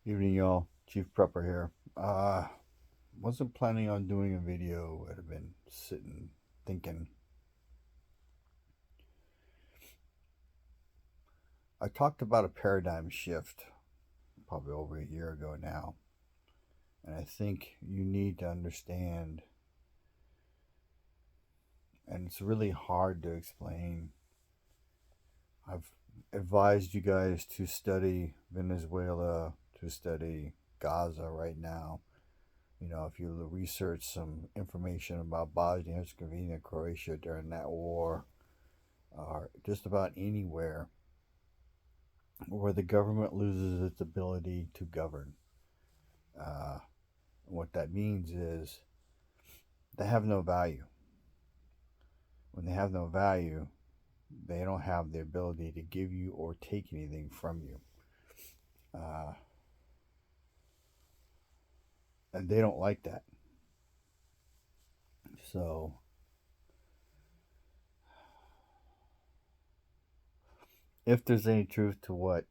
Evening, y'all. Chief Prepper here. Wasn't planning on doing a video. I'd have been sitting thinking. I talked about a paradigm shift probably over a year ago now, and I think you need to understand, and it's really hard to explain. I've advised you guys to study Venezuela, to study Gaza right now. If you research some information about Bosnia Herzegovina, Croatia during that war, or just about anywhere where the government loses its ability to govern. Uh, what that means is they have no value. When they have no value, they don't have the ability to give you or take anything from you. Uh, and they don't like that. So, if there's any truth to what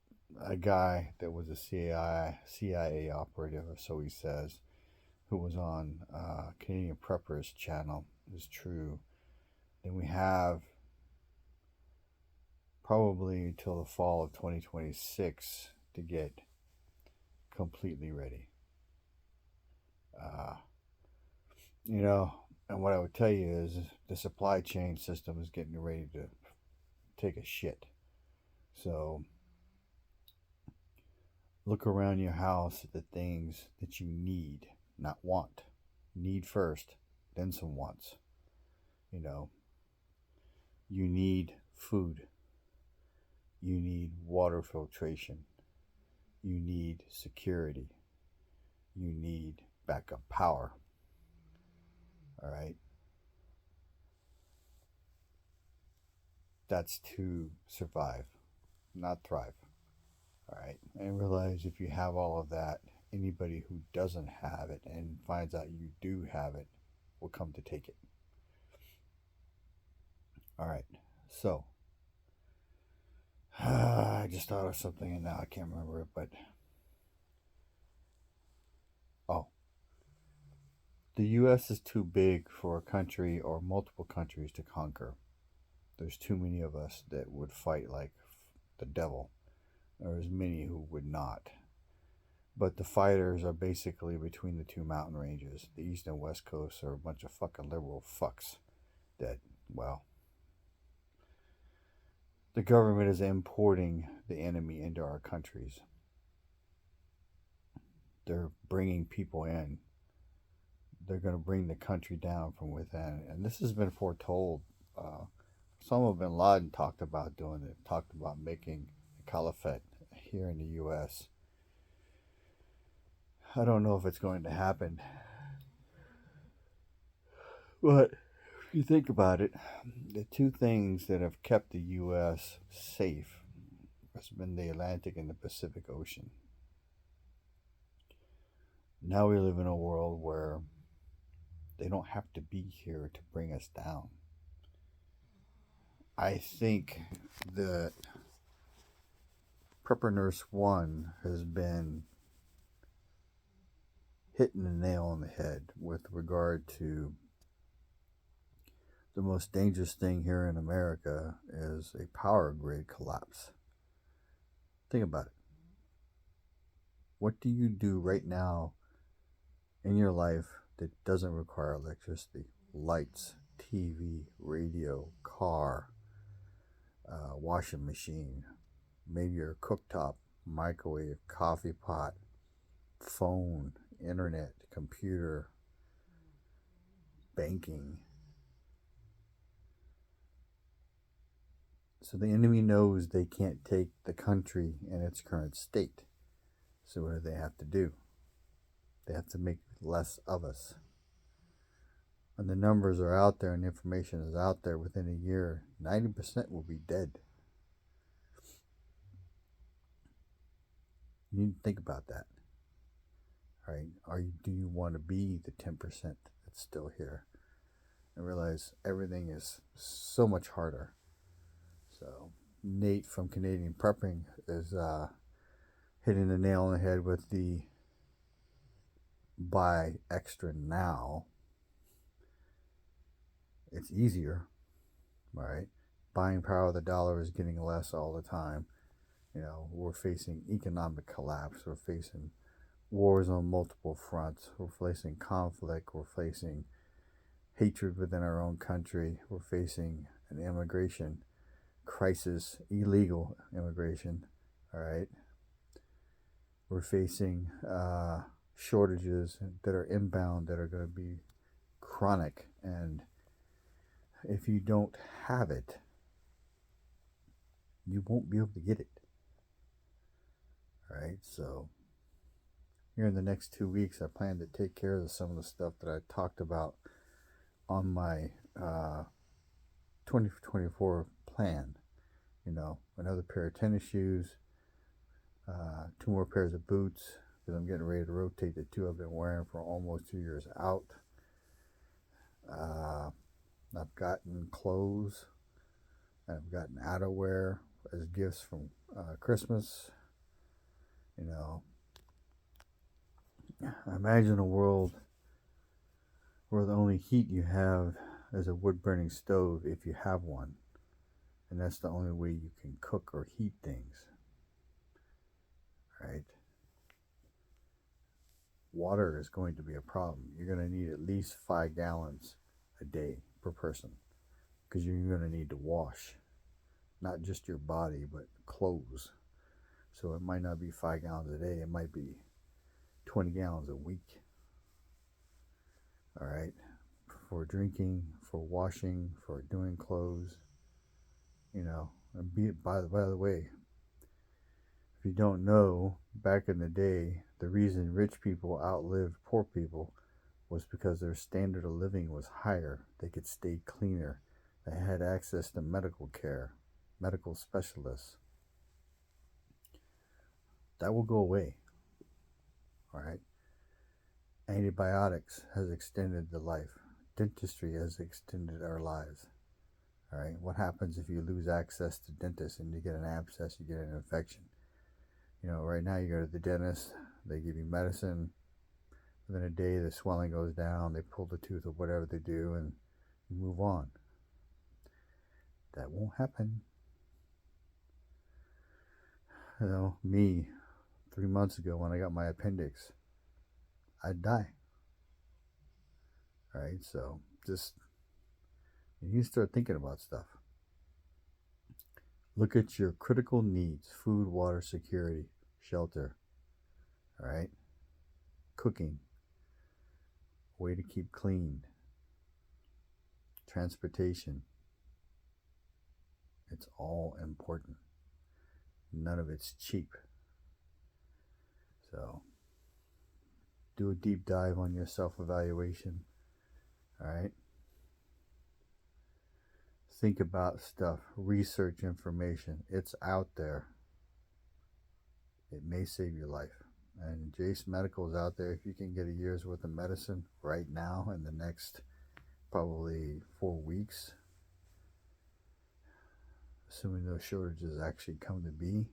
a guy that was a CIA operative, or so he says, who was on Canadian Prepper's channel, is true, then we have probably until the fall of 2026 to get completely ready. Uh, you know, and what I would tell you is the supply chain system is getting ready to take a shit. So look around your house at the things that you need, not want. Need first, then some wants. You know, you need food. You need water filtration. You need security. You need backup power. All right. That's to survive, not thrive. All right. And realize if you have all of that, anybody who doesn't have it and finds out you do have it will come to take it. All right. So, I just thought of something and now I can't remember it, but oh, the US is too big for a country or multiple countries to conquer. There's too many of us that would fight like the devil. There's many who would not. But the fighters are basically between the two mountain ranges. The east and west coast are a bunch of fucking liberal fucks that, well, the government is importing the enemy into our countries. They're bringing people in. They're going to bring the country down from within. And this has been foretold. Osama bin Laden talked about doing it, talked about making a caliphate here in the U.S. I don't know if it's going to happen. But if you think about it, the two things that have kept the U.S. safe has been the Atlantic and the Pacific Ocean. Now we live in a world where they don't have to be here to bring us down. I think that Prepper Nurse 1 has been hitting the nail on the head with regard to the most dangerous thing here in America is a power grid collapse. Think about it. What do you do right now in your life that doesn't require electricity? Lights, TV, radio, car, washing machine, maybe your cooktop, microwave, coffee pot, phone, internet, computer, banking. So the enemy knows they can't take the country in its current state. So what do they have to do? They have to make less of us. And the numbers are out there and the information is out there. Within a year, 90% will be dead. You need to think about that. Right? Do you want to be the 10% that's still here? And realize everything is so much harder. So Nate from Canadian Prepping is hitting the nail on the head with the buy extra now. It's easier, right? Buying power of the dollar is getting less all the time. We're facing economic collapse. We're facing wars on multiple fronts. We're facing conflict. We're facing hatred within our own country. We're facing an immigration crisis, illegal immigration. All right. We're facing shortages that are inbound that are going to be chronic. And if you don't have it, you won't be able to get it. All right. So here in the next 2 weeks, I plan to take care of some of the stuff that I talked about on my 2024 plan. Another pair of tennis shoes, 2 more pairs of boots, because I'm getting ready to rotate the 2 I've been wearing for almost 2 years out. I've gotten clothes, and I've gotten outerwear as gifts from Christmas. Imagine a world where the only heat you have is a wood-burning stove, if you have one. And that's the only way you can cook or heat things. Right? Water is going to be a problem. You're going to need at least 5 gallons a day per person, because you're going to need to wash not just your body, but clothes. So it might not be 5 gallons a day. It might be 20 gallons a week. All right. For drinking, for washing, for doing clothes. And by the way, if you don't know, back in the day, the reason rich people outlived poor people was because their standard of living was higher. They could stay cleaner. They had access to medical care, medical specialists. That will go away. All right. Antibiotics has extended the life. Dentistry has extended our lives. All right. What happens if you lose access to dentists and you get an abscess, you get an infection? Right now you go to the dentist, they give you medicine. Within a day, the swelling goes down. They pull the tooth or whatever they do, and you move on. That won't happen. Me, 3 months ago when I got my appendix, I'd die. All right. So just, you need to start thinking about stuff. Look at your critical needs: food, water, security, shelter. All right. Cooking, way to keep clean, transportation. It's all important. None of it's cheap. So do a deep dive on your self-evaluation. All right. Think about stuff. Research information. It's out there. It may save your life. And Jace Medical is out there. If you can get a year's worth of medicine right now in the next probably 4 weeks, assuming those shortages actually come to be,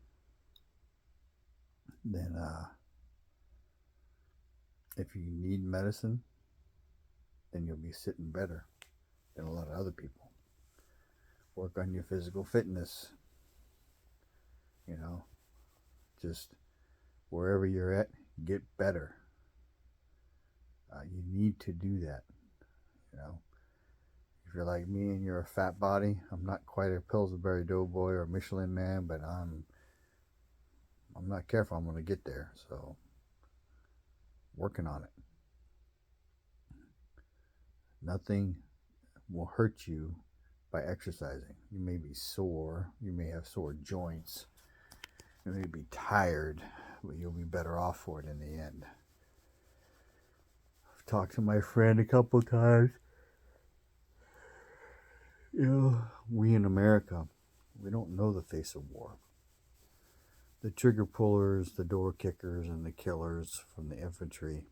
then if you need medicine, then you'll be sitting better than a lot of other people. Work on your physical fitness. Just wherever you're at, get better. You need to do that. If you're like me and you're a fat body, I'm not quite a Pillsbury Doughboy or Michelin man, but I'm not careful, I'm going to get there. So working on it. Nothing will hurt you by exercising. You may be sore, you may have sore joints, you may be tired, but you'll be better off for it in the end. I've talked to my friend a couple times. We in America, we don't know the face of war. The trigger pullers, the door kickers, and the killers from the infantry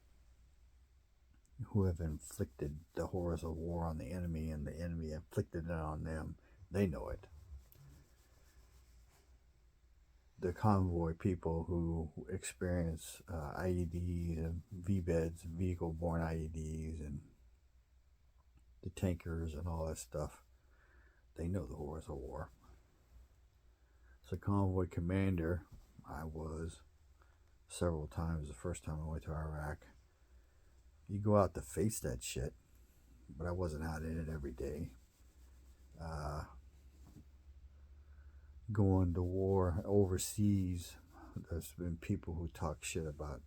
who have inflicted the horrors of war on the enemy, and the enemy inflicted it on them, they know it. the convoy people who experience IEDs and VBEDs, vehicle-borne IEDs, and the tankers and all that stuff, they know the war is a war. So convoy commander, I was several times. The first time I went to Iraq, you go out to face that shit, but I wasn't out in it every day. Going to war overseas, there's been people who talk shit about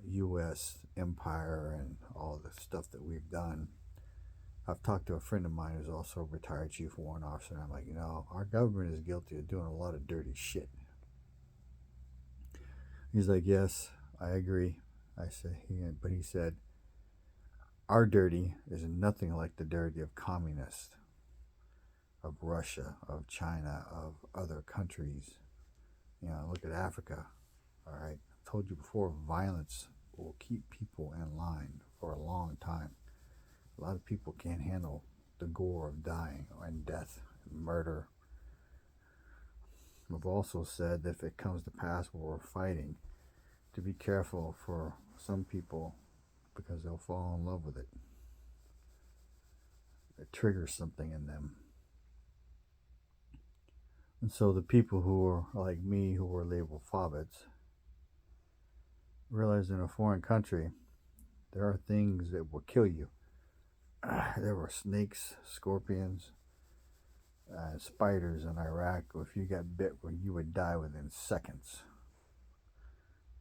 U.S. empire and all the stuff that we've done. I've talked to a friend of mine who's also a retired chief warrant officer, and I'm like, our government is guilty of doing a lot of dirty shit. He's like, yes, I agree. But he said, our dirty is nothing like the dirty of communists, of Russia, of China, of other countries. Look at Africa. All right. I told you before, violence will keep people in line for a long time. A lot of people can't handle the gore of dying and death and murder. I've also said that if it comes to pass where we're fighting, to be careful for some people because they'll fall in love with it. It triggers something in them. And so the people who are like me, who were labeled fobbits, realize in a foreign country, there are things that will kill you. There were snakes, scorpions, spiders in Iraq. If you got bit, you would die within seconds.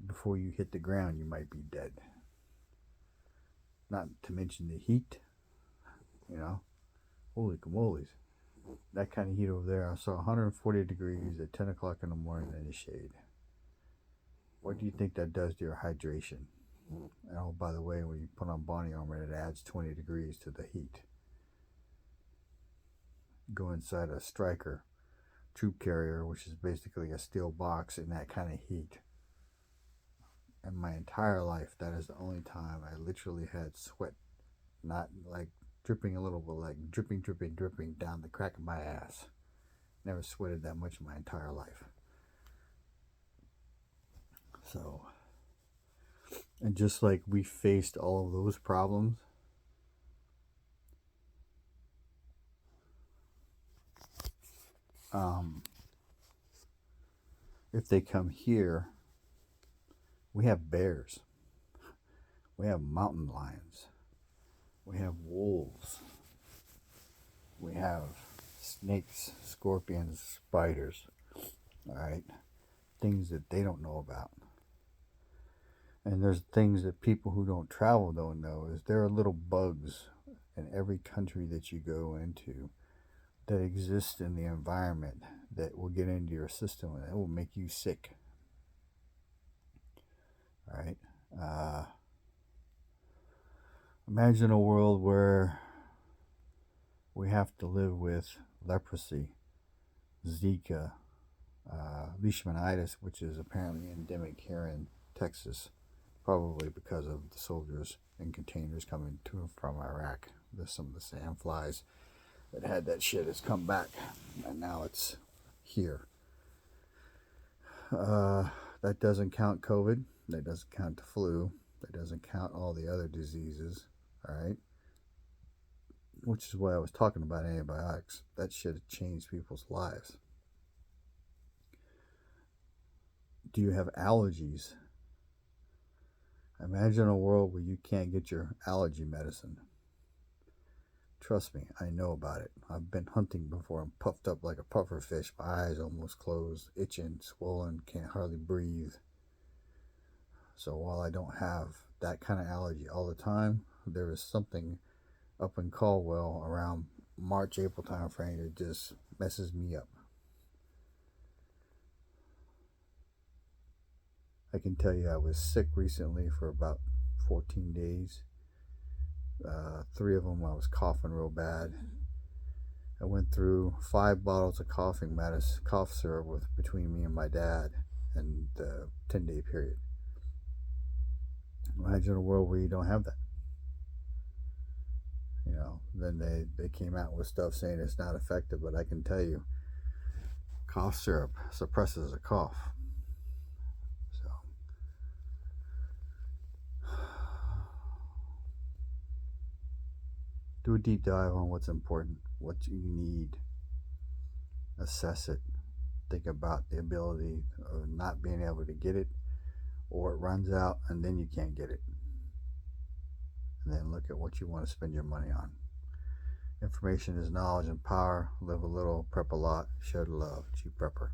Before you hit the ground, you might be dead. Not to mention the heat. Holy camolies. That kind of heat over there. I saw 140 degrees at 10 o'clock in the morning in the shade. What do you think that does to your hydration? And oh, by the way, when you put on body armor, it adds 20 degrees to the heat. Go inside a Stryker troop carrier, which is basically a steel box, in that kind of heat. In my entire life, that is the only time I literally had sweat, not like dripping a little, but like dripping down the crack of my ass. Never sweated that much in my entire life. So, and just like we faced all of those problems, if they come here, we have bears, we have mountain lions, we have wolves, we have snakes, scorpions, spiders, all right, things that they don't know about. And there's things that people who don't travel don't know, is there are little bugs in every country that you go into that exist in the environment that will get into your system and it will make you sick. All right. Imagine a world where we have to live with leprosy, Zika, leishmaniasis, which is apparently endemic here in Texas, probably because of the soldiers in containers coming to and from Iraq. There's some of the sand flies that had that shit has come back, and now it's here. That doesn't count COVID. That doesn't count the flu. That doesn't count all the other diseases. All right. Which is why I was talking about antibiotics. That shit had changed people's lives. Do you have allergies? Imagine a world where you can't get your allergy medicine. Trust me, I know about it. I've been hunting before. I'm puffed up like a puffer fish. My eyes almost closed, itching, swollen, can't hardly breathe. So while I don't have that kind of allergy all the time, there is something up in Caldwell around March, April time frame that just messes me up. I can tell you I was sick recently for about 14 days. 3 of them I was coughing real bad. I went through 5 bottles of cough syrup between me and my dad in the 10-day period. Imagine a world where you don't have that. Then they came out with stuff saying it's not effective, but I can tell you Cough syrup suppresses a cough. So, do a deep dive on what's important, what you need, assess it, think about the ability of not being able to get it, or it runs out and then you can't get it. And then look at what you want to spend your money on. Information is knowledge and power. Live a little, prep a lot, share the love. Chief Prepper.